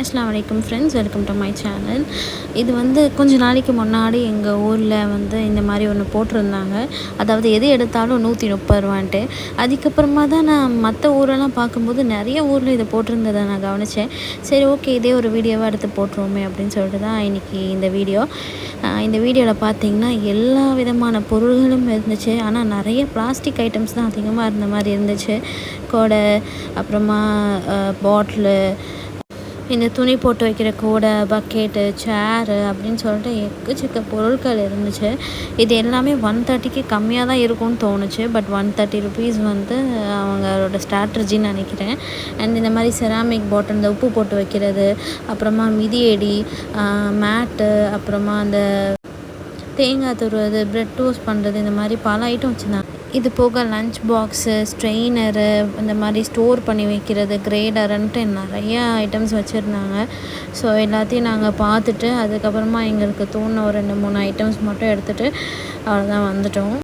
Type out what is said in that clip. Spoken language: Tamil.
அஸ்ஸலாமு அலைக்கும் friends, welcome to my channel. இது கொஞ்ச நாளைக்கு முன்னாடி எங்கள் ஊரில் இந்த மாதிரி ஒன்று போட்டிருந்தாங்க. அதாவது எது எடுத்தாலும் 130 ரூபான்ட்டு. அதுக்கப்புறமா தான் நான் மற்ற ஊரெல்லாம் பார்க்கும்போது நிறைய ஊரில் இதை போட்டிருந்ததை நான் கவனித்தேன். சரி, ஓகே, இதே ஒரு வீடியோவாக எடுத்து போட்டுருவோமே அப்படின்னு சொல்லிட்டு தான் இன்றைக்கி இந்த வீடியோ. இந்த வீடியோவில் பார்த்திங்கன்னா எல்லா விதமான பொருள்களும் இருந்துச்சு. ஆனால் நிறைய பிளாஸ்டிக் ஐட்டம்ஸ் தான் அதிகமாக இருந்த மாதிரி இருந்துச்சு. கொடை, அப்புறமா பாட்டிலு, இந்த துணி போட்டு வைக்கிற கூடை, பக்கெட்டு, சேரு அப்படின்னு சொல்லிட்டு எக்கச்சக்க பொருட்கள் இருந்துச்சு. இது எல்லாமே 130க்கு கம்மியாக தான் இருக்கும்னு தோணுச்சு. பட் 130 ருபீஸ் அவங்களோட ஸ்ட்ராட்டஜின்னு நினைக்கிறேன். அண்ட் இந்த மாதிரி செராமிக் பாட்டில், இந்த உப்பு போட்டு வைக்கிறது, அப்புறமா மிதியடி, மேட்டு, அப்புறமா அந்த தேங்காய் துருவது, ப்ரெட் டோஸ்ட் பண்ணுறது, இந்த மாதிரி பல ஐட்டம் வச்சுருந்தாங்க. இது போக லஞ்ச் பாக்ஸு, ஸ்ட்ரெயினரு, இந்த மாதிரி ஸ்டோர் பண்ணி வைக்கிறது, கிரேடருன்ட்டு நிறையா ஐட்டம்ஸ் வச்சுருந்தாங்க. ஸோ எல்லாத்தையும் நாங்கள் பார்த்துட்டு அதுக்கப்புறமா எங்களுக்கு தோணுன ஒரு 2-3 ஐட்டம்ஸ் மட்டும் எடுத்துகிட்டு அவ்வளோதான் வந்துட்டோம்.